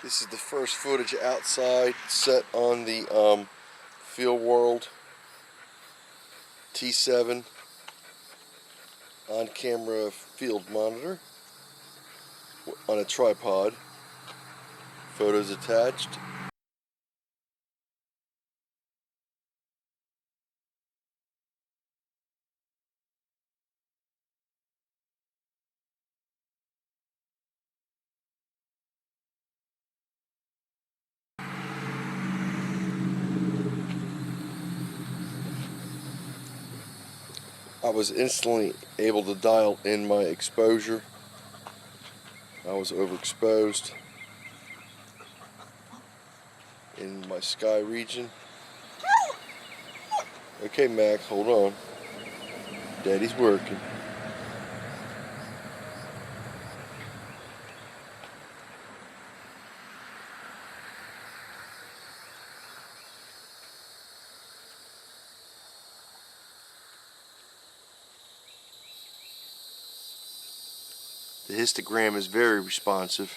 This is the first footage outside set on the FEELWORLD T7 on camera field monitor on a tripod. Photos attached. I was instantly able to dial in my exposure. I was overexposed in my sky region. Okay, Mac, hold on. Daddy's working. The histogram is very responsive.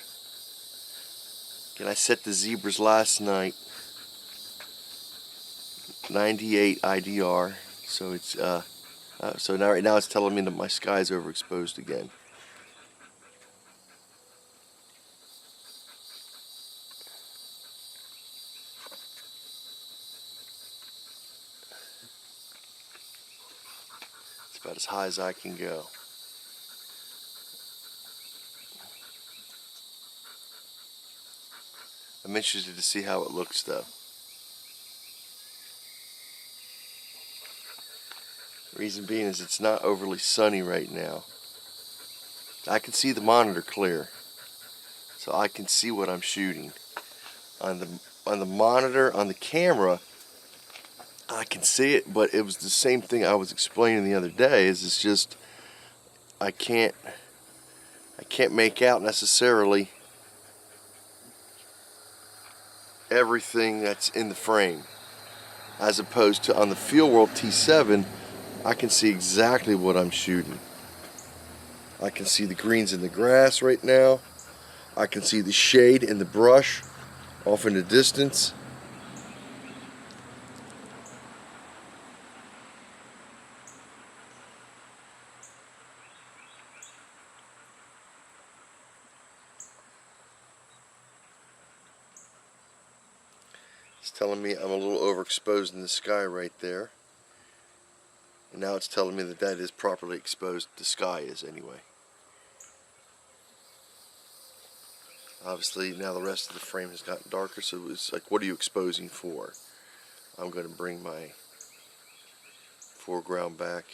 Again, I set the zebras last night, 98 IDR, so it's so now right now it's telling me that my sky is overexposed again. It's about as high as I can go. I'm interested to see how it looks though. Reason being is it's not overly sunny right now. I can see the monitor clear, so I can see what I'm shooting. On the monitor, on the camera, I can see it, but it was the same thing I was explaining the other day. It's just I can't make out necessarily everything that's in the frame, as opposed to on the FEELWORLD T7 I can see exactly what I'm shooting. I can see the greens in the grass right now. I can see the shade in the brush off in the distance. It's telling me I'm a little overexposed in the sky right there. And now it's telling me that that is properly exposed. The sky is anyway. Obviously now the rest of the frame has gotten darker, so it's like, what are you exposing for? I'm going to bring my foreground back.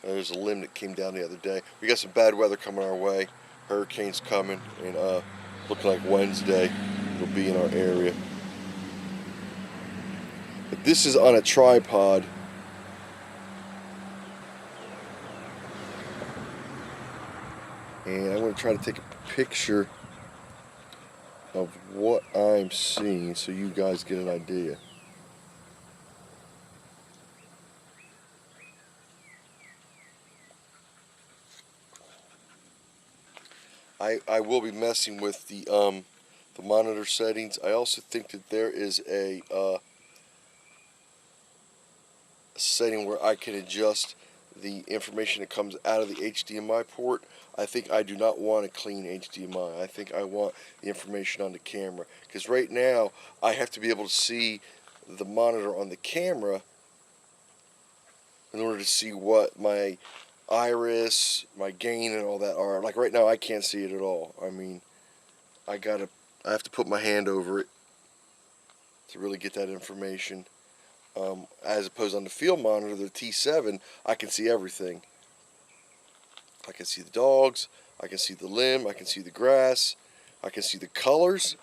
There's a limb that came down the other day. We got some bad weather coming our way. Hurricanes coming, and looking like Wednesday it'll be in our area. But this is on a tripod. And I'm going to try to take a picture of what I'm seeing so you guys get an idea. I will be messing with the monitor settings. I also think that there is a setting where I can adjust the information that comes out of the HDMI port. I think I do not want a clean HDMI. I think I want the information on the camera, because right now I have to be able to see the monitor on the camera in order to see what my iris, my gain, and all that are. Like right now I can't see it at all. I mean, I have to put my hand over it to really get that information. As opposed on the field monitor, the T7, I can see everything. I can see the dogs, I can see the limb, I can see the grass, I can see the colors.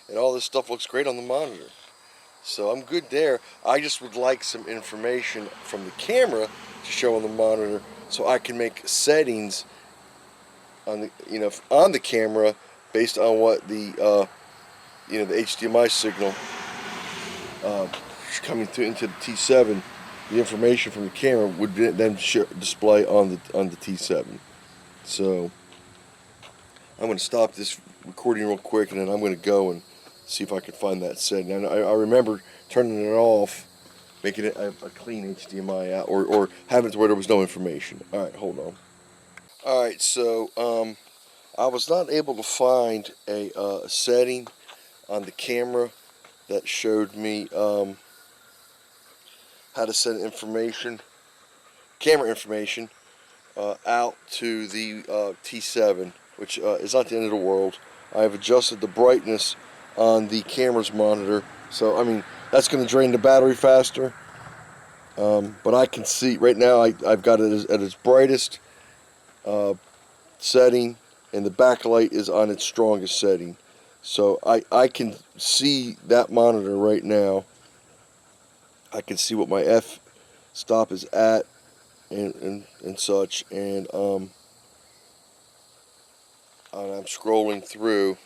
and all this stuff looks great on the monitor. So I'm good there. I just would like some information from the camera to show on the monitor so I can make settings on the on the camera based on what the the HDMI signal coming through into the T7. The information from the camera would then display on the T7. So I'm going to stop this recording real quick, and then I'm going to go and see if I can find that setting. And I remember turning it off, making it a clean HDMI out, or having it to where there was no information. All right, hold on. All right, so I was not able to find a setting on the camera that showed me how to send camera information out to the T7, which is not the end of the world. I have adjusted the brightness on the camera's monitor, so I mean that's going to drain the battery faster. But I can see right now I've got it at its brightest setting, and the backlight is on its strongest setting. So I can see that monitor right now. I can see what my f-stop is at and such, and I'm scrolling through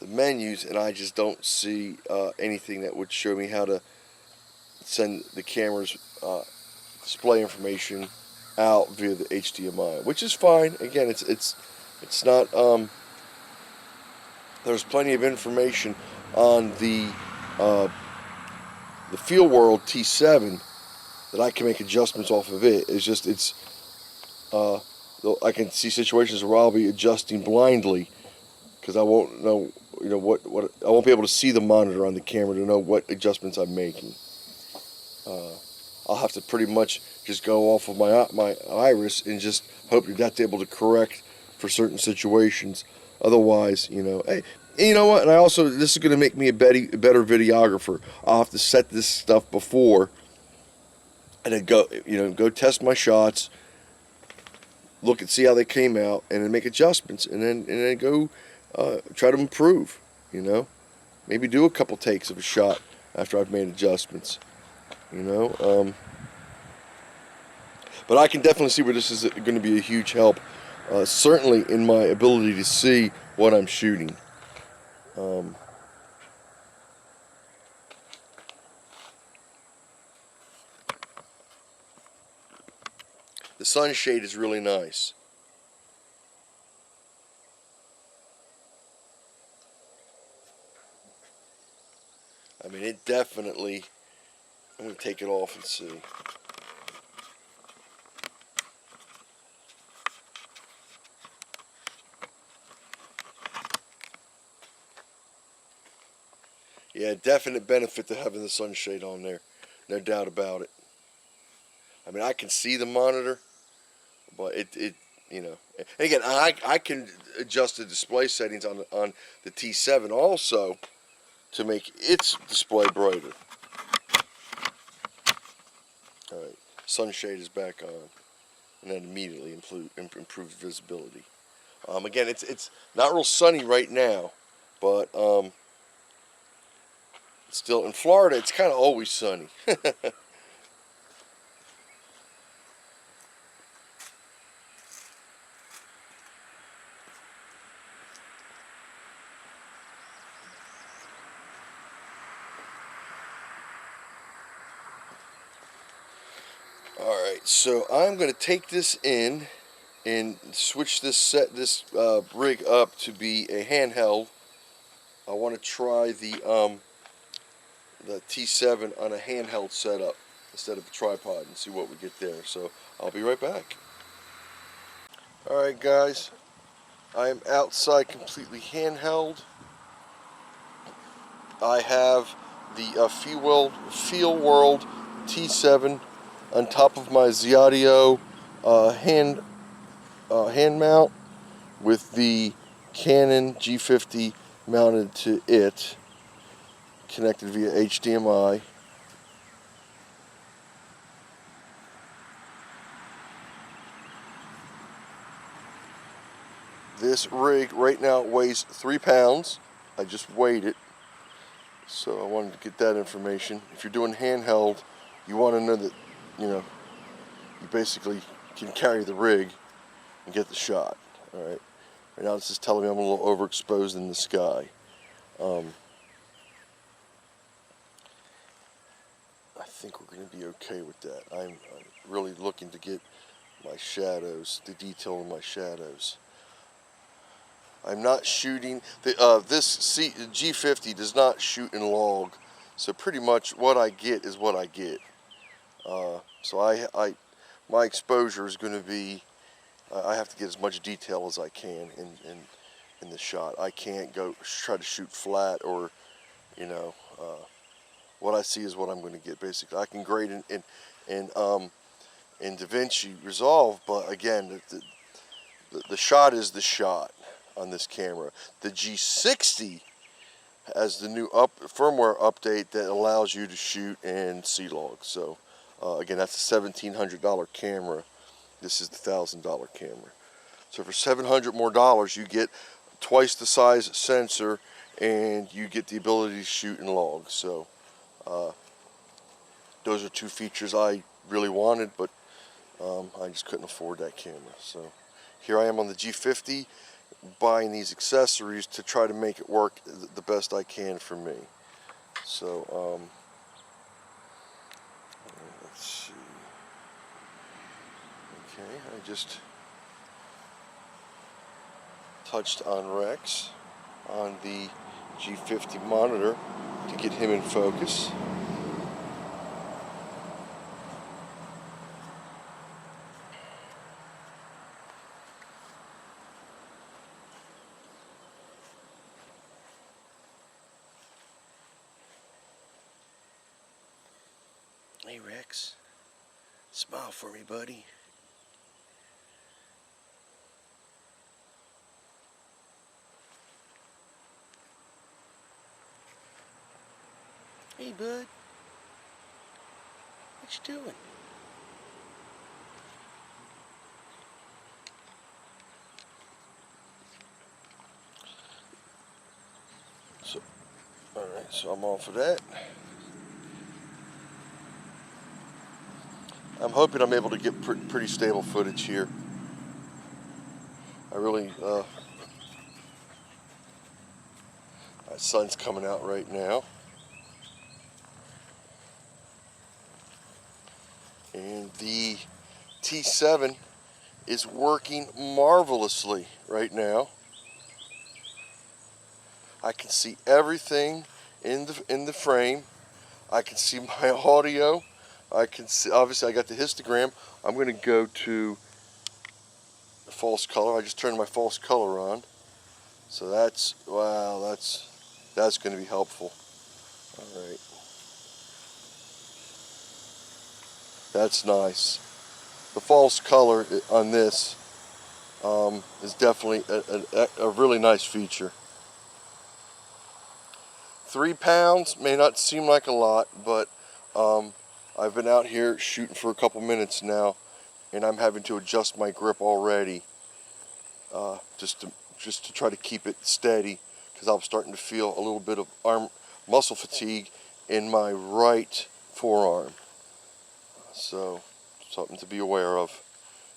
the menus, and I just don't see anything that would show me how to send the camera's display information out via the HDMI, which is fine. Again, it's not there's plenty of information on the FEELWORLD T7 that I can make adjustments off of it. It's just I can see situations where I'll be adjusting blindly because I won't know what I won't be able to see the monitor on the camera to know what adjustments I'm making. I'll have to pretty much just go off of my iris and just hope that that's able to correct for certain situations. Otherwise, hey, and you know what? And this is going to make me a better videographer. I'll have to set this stuff before, and then go test my shots, look and see how they came out, and then make adjustments, and then go try to improve. Maybe do a couple takes of a shot after I've made adjustments. But I can definitely see where this is going to be a huge help. Certainly in my ability to see what I'm shooting. The sunshade is really nice. I mean, it definitely... I'm going to take it off and see. Yeah, definite benefit to having the sunshade on there. No doubt about it. I mean, I can see the monitor, but it and again, I can adjust the display settings on the T7 also to make its display brighter. All right, sunshade is back on, and then immediately improves visibility. Again, it's not real sunny right now, but still in Florida, it's kind of always sunny. Alright, so I'm going to take this in and switch this rig up to be a handheld. I want to try the T7 on a handheld setup instead of a tripod and see what we get there. So I'll be right back. Alright guys, I am outside completely handheld. I have the FEELWORLD T7 on top of my Zeadio hand mount with the Canon G50 mounted to it, connected via HDMI. This rig right now weighs 3 pounds. I just weighed it, so I wanted to get that information. If you're doing handheld, you want to know that, you know, you basically can carry the rig and get the shot. All right. Right now this is telling me I'm a little overexposed in the sky. I think we're going to be okay with that. I'm really looking to get my shadows, the detail in my shadows. I'm not shooting, this G50 does not shoot in log, so pretty much what I get is what I get. So my exposure is going to be, I have to get as much detail as I can in the shot. I can't go try to shoot flat, or, you know, what I see is what I'm going to get. Basically, I can grade in DaVinci Resolve, but again, the shot is the shot on this camera. The G60 has the new firmware update that allows you to shoot in C-Log. So again, that's a $1,700 camera. This is the $1,000 camera. So for $700 more, you get twice the size sensor, and you get the ability to shoot in log. So those are two features I really wanted, but I just couldn't afford that camera. So here I am on the G50, buying these accessories to try to make it work the best I can for me. So let's see. Okay, I just touched on Rex on the G50 monitor to get him in focus. Hey Rex, smile for me, buddy. Hey bud, what you doing? So, all right, so I'm off of that. I'm hoping I'm able to get pretty stable footage here. I really, the sun's coming out right now. And the T7 is working marvelously right now. I can see everything in the frame. I can see my audio. I can see, obviously I got the histogram. I'm going to go to the false color. I just turned my false color on. So that's, wow, that's going to be helpful. All right. That's nice. The false color on this is definitely a really nice feature. 3 pounds may not seem like a lot, but I've been out here shooting for a couple minutes now, and I'm having to adjust my grip already just to try to keep it steady, because I'm starting to feel a little bit of arm muscle fatigue in my right forearm. So something to be aware of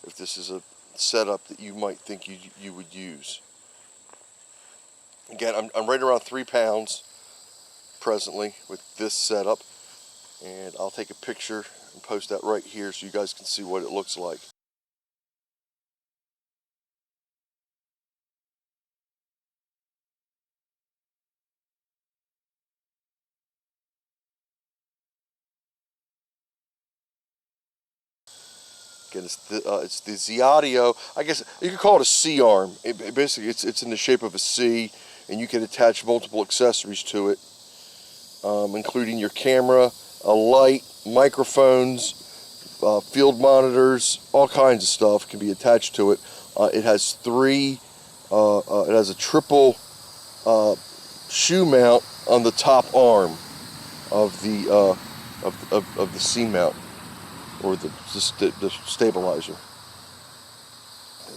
if this is a setup that you might think you would use. Again, I'm right around 3 pounds presently with this setup, and I'll take a picture and post that right here so you guys can see what it looks like. Again, it's the Zeadio. I guess you could call it a C arm. Basically, it's in the shape of a C, and you can attach multiple accessories to it, including your camera, a light, microphones, field monitors, all kinds of stuff can be attached to it. It has it has a triple shoe mount on the top arm of the C mount, or the stabilizer.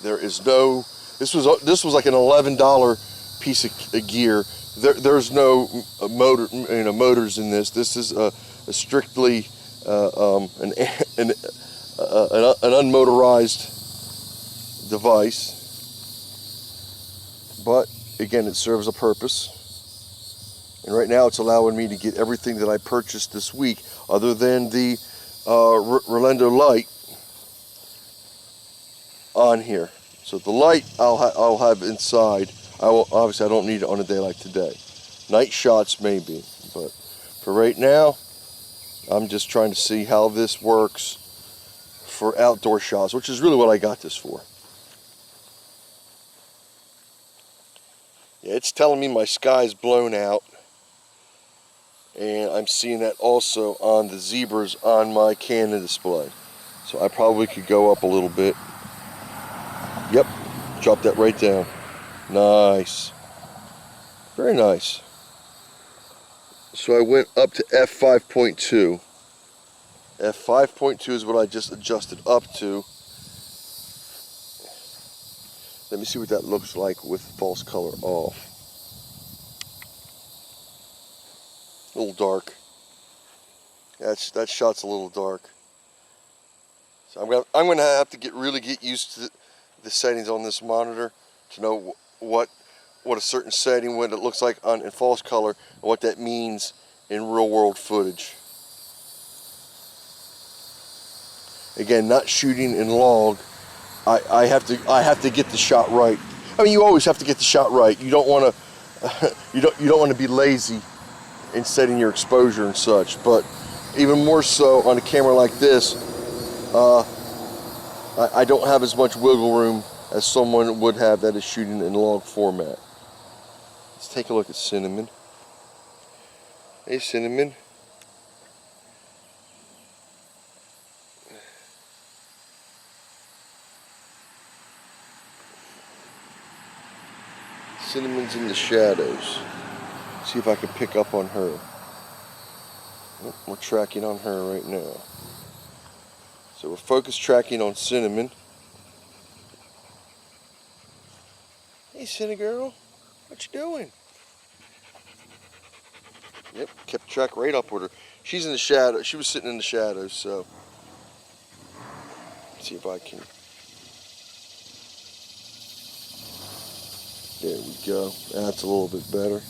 There is no This was like an $11 piece of gear. There's no motors in this. This is a strictly an unmotorized device, but again, it serves a purpose. And right now, it's allowing me to get everything that I purchased this week, other than the Rolando light, on here. So the light I'll have inside. Obviously I don't need it on a day like today. Night shots maybe, but for right now, I'm just trying to see how this works for outdoor shots, which is really what I got this for. Yeah, it's telling me my sky's blown out, and I'm seeing that also on the zebras on my Canon display. So I probably could go up a little bit. Yep, drop that right down. Nice. Very nice. So I went up to f5.2. f5.2 is what I just adjusted up to. Let me see what that looks like with false color off. A little dark. That shot's a little dark. So I'm gonna have to really get used to the settings on this monitor to know what a certain setting, what it looks like in false color, and what that means in real world footage. Again, not shooting in log. I have to get the shot right. I mean, you always have to get the shot right. You don't want to you don't want to be lazy in setting your exposure and such. But even more so on a camera like this, I don't have as much wiggle room as someone would have that is shooting in log format. Let's take a look at Cinnamon. Hey, Cinnamon. Cinnamon's in the shadows. See if I can pick up on her. Oh, we're tracking on her right now. So we're focus tracking on Cinnamon. Hey, Cinnagirl, what you doing? Yep, kept track right up with her. She's in the shadow. She was sitting in the shadows, so let's see if I can. There we go. That's a little bit better.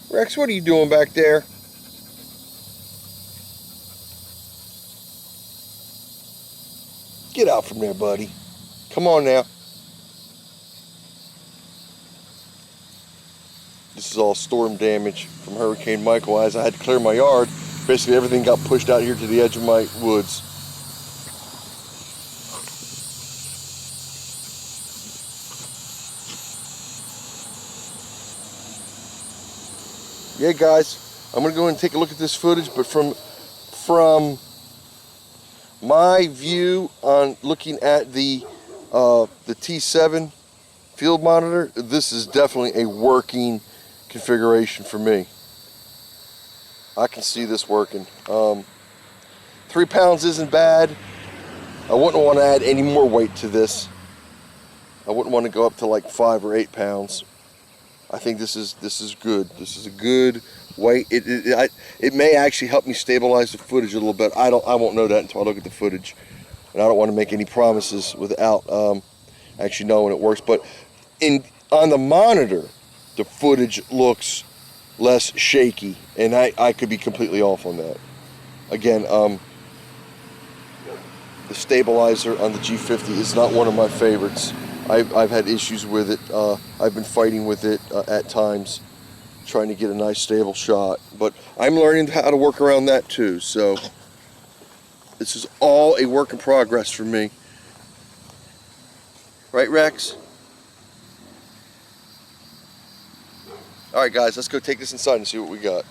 Rex, what are you doing back there? Get out from there, buddy. Come on now. This is all storm damage from Hurricane Michael. As I had to clear my yard, basically everything got pushed out here to the edge of my woods. Yeah, guys, I'm gonna go and take a look at this footage, but from my view on looking at the T7 field monitor, this is definitely a working configuration for me. I can see this working. 3 pounds isn't bad. I wouldn't want to add any more weight to this. I wouldn't want to go up to like 5 or 8 pounds. I think this is good. This is a good weight. It may actually help me stabilize the footage a little bit. I won't know that until I look at the footage, and I don't want to make any promises without actually knowing it works. But on the monitor, the footage looks less shaky, and I could be completely off on that. Again, the stabilizer on the G50 is not one of my favorites. I've had issues with it. I've been fighting with it at times, trying to get a nice stable shot. But I'm learning how to work around that too. So this is all a work in progress for me. Right, Rex? All right, guys, let's go take this inside and see what we got.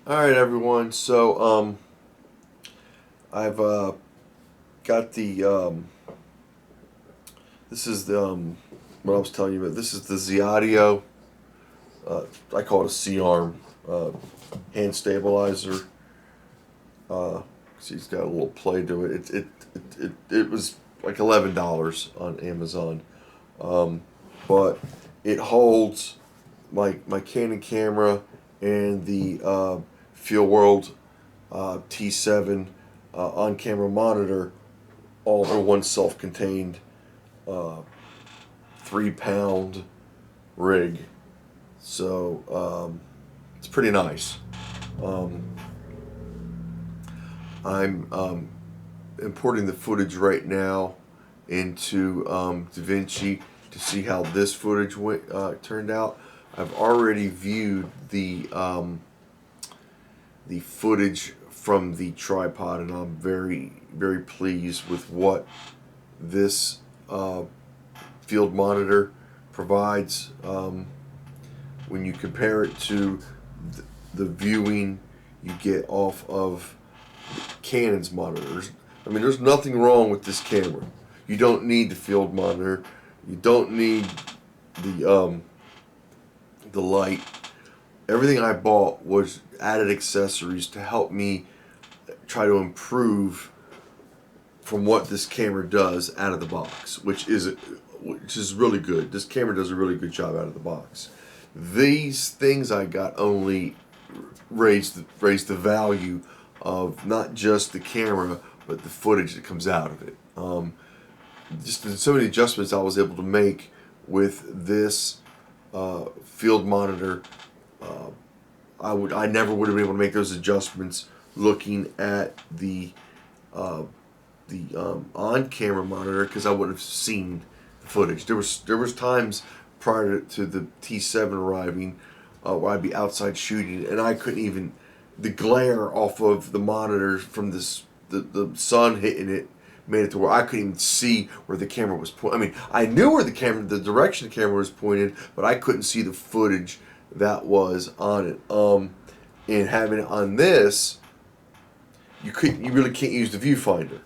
All right, everyone. So I've got the This is the what I was telling you about. This is the Zeadio. I call it a C-arm hand stabilizer. See, it's got a little play to it. It was like $11 on Amazon, but it holds my Canon camera and the FEELWORLD T7 on-camera monitor all in one self-contained 3-pound rig. So it's pretty nice. I'm importing the footage right now into DaVinci to see how this footage turned out. I've already viewed the footage from the tripod, and I'm very, very pleased with what this field monitor provides. When you compare it to the viewing you get off of Canon's monitors, I mean, there's nothing wrong with this camera. You don't need the field monitor. You don't need the light. Everything I bought was added accessories to help me try to improve from what this camera does out of the box, which is really good. This camera does a really good job out of the box. These things I got only raise the value of not just the camera, but the footage that comes out of it. Just so many adjustments I was able to make with this field monitor. I never would have been able to make those adjustments looking at the on-camera monitor, because I wouldn't have seen the footage. There was times prior to the T7 arriving where I'd be outside shooting and I couldn't even, the glare off of the monitor from the sun hitting it made it to where I couldn't even see where the camera was pointing. I mean, I knew where the direction the camera was pointed, but I couldn't see the footage that was on it. And having it on this, you really can't use the viewfinder.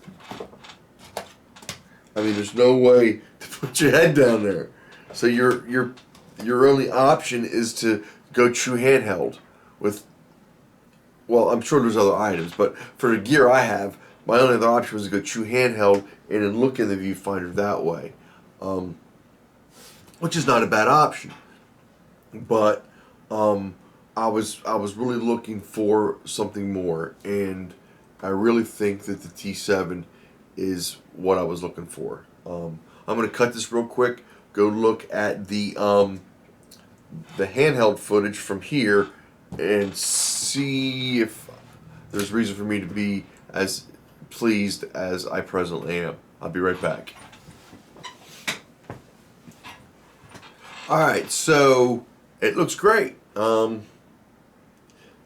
I mean, there's no way to put your head down there. So your only option is to go true handheld with, well, I'm sure there's other items, but for the gear I have, my only other option was to go true handheld and then look in the viewfinder that way, which is not a bad option. But I was really looking for something more, and I really think that the T7 is what I was looking for. I'm going to cut this real quick. Go look at the handheld footage from here and see if there's reason for me to be as pleased as I presently am. I'll be right back. Alright, so it looks great.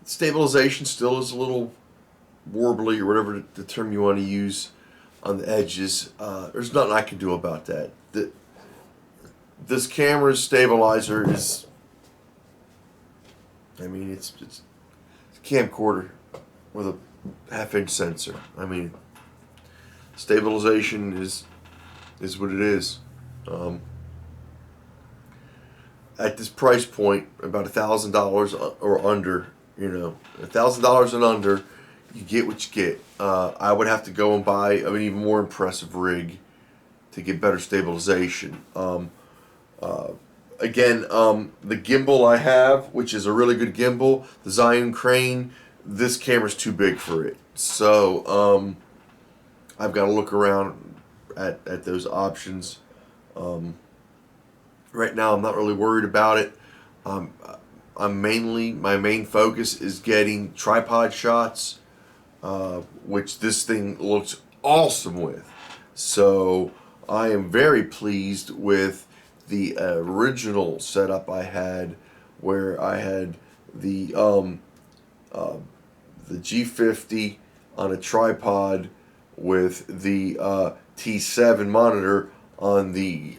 Stabilization still is a little warbly, or whatever the term you want to use, on the edges. There's nothing I can do about that. This camera's stabilizer is, I mean, it's a camcorder with a half-inch sensor. I mean, stabilization is what it is. At this price point, about $1,000 or under, $1,000 and under, you get what you get. I would have to go and buy an even more impressive rig to get better stabilization. Again, the gimbal I have, which is a really good gimbal, the Zion Crane, this camera's too big for it. So I've got to look around at those options. Right now, I'm not really worried about it. My main focus is getting tripod shots, which this thing looks awesome with. So I am very pleased with the original setup I had, where I had the G50 on a tripod with the T7 monitor on the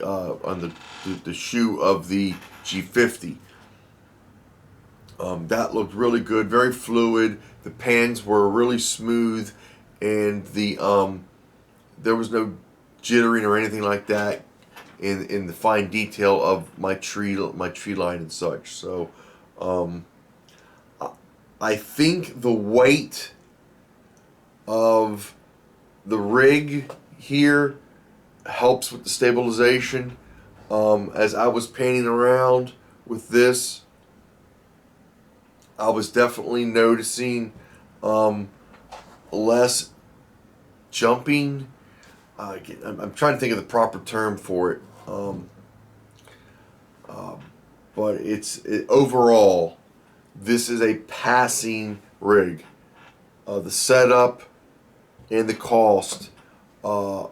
shoe of the G50. That looked really good, very fluid. The pans were really smooth, and the there was no jittering or anything like that. in the fine detail of my tree line and such. So I think the weight of the rig here helps with the stabilization. As I was painting around with this, I was definitely noticing less jumping. I'm trying to think of the proper term for it, but overall, this is a passing rig. The setup and the cost. I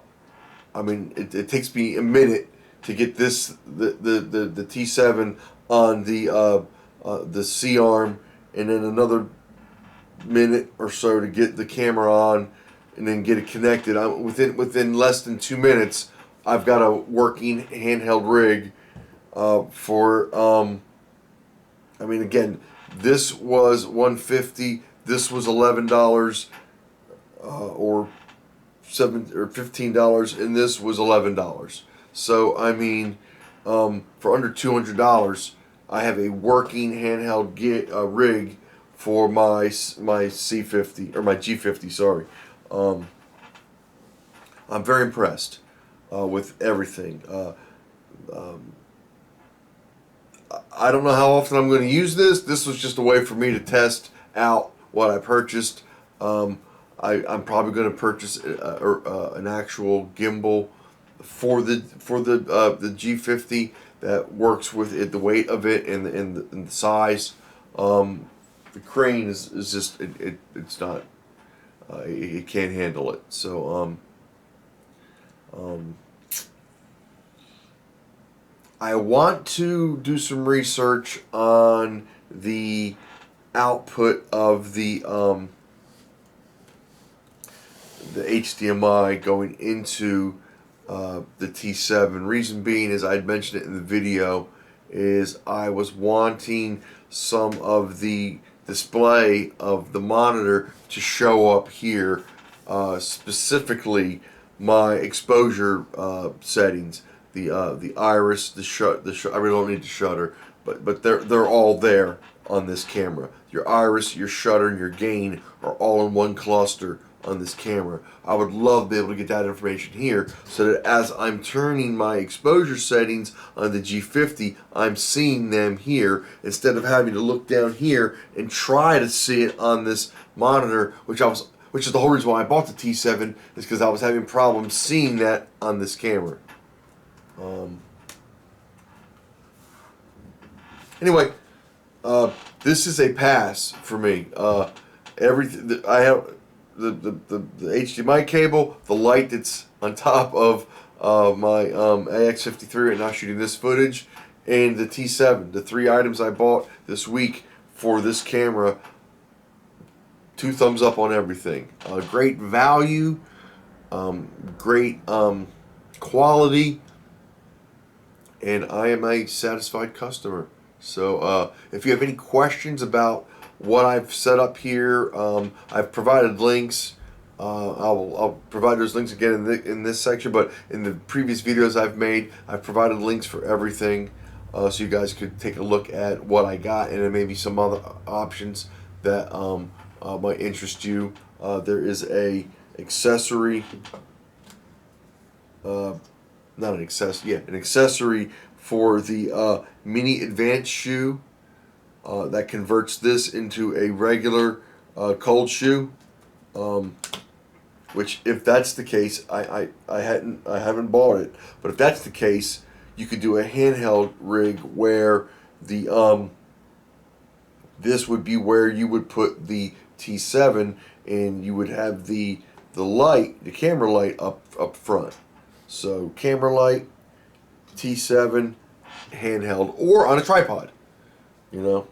mean, it takes me a minute to get the T7 on the C-arm, and then another minute or so to get the camera on, and then get it connected. Within less than 2 minutes, I've got a working handheld rig I mean, again, this was $150. This was $11, or $15, and this was $11. So I mean, for under $200, I have a working handheld rig for my C50 or my G50. Sorry, I'm very impressed with everything. I don't know how often I'm going to use this. This was just a way for me to test out what I purchased. I'm probably going to purchase an actual gimbal for the G50 that works with it, the weight of it and the size. The crane is just it's not it can't handle it. So I want to do some research on the output of the HDMI going into the T7. Reason being, as I'd mentioned it in the video, is I was wanting some of the display of the monitor to show up here, specifically my exposure settings, the iris, I really don't need the shutter, but they're all there on this camera. Your iris, your shutter, and your gain are all in one cluster on this camera. I would love to be able to get that information here, so that as I'm turning my exposure settings on the G50, I'm seeing them here instead of having to look down here and try to see it on this monitor, which is the whole reason why I bought the T7, is because I was having problems seeing that on this camera. Anyway, this is a pass for me. Everything I have. The HDMI cable, the light that's on top of my AX53 right now shooting this footage, and the T7. The 3 items I bought this week for this camera. 2 thumbs up on everything. Great value, great quality, and I am a satisfied customer. So if you have any questions about what I've set up here, I've provided links. I'll provide those links again in this section, but in the previous videos I've made, I've provided links for everything, so you guys could take a look at what I got, and then maybe some other options that might interest you. There is a accessory, an accessory for the mini advanced shoe. That converts this into a regular cold shoe, which, if that's the case, I haven't bought it, but if that's the case, you could do a handheld rig where the this would be where you would put the T7, and you would have the camera light up front. So camera light, T7, handheld, or on a tripod. You know,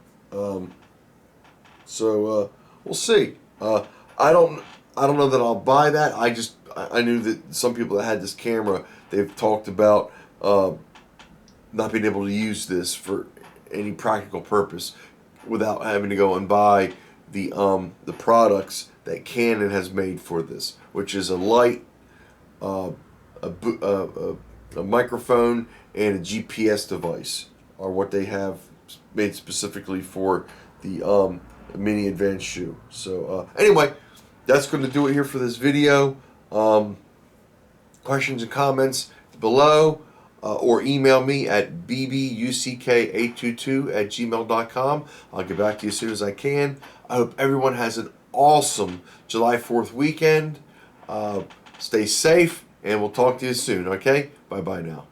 so we'll see. I don't know that I'll buy that. I knew that some people that had this camera, they've talked about not being able to use this for any practical purpose without having to go and buy the products that Canon has made for this, which is a light, a microphone, and a GPS device are what they have made specifically for the mini advanced shoe. So anyway, that's going to do it here for this video. Questions and comments below, or email me at bbuck822@gmail.com. I'll get back to you as soon as I can. I hope everyone has an awesome July 4th weekend. Stay safe, and we'll talk to you soon, okay? Bye-bye now.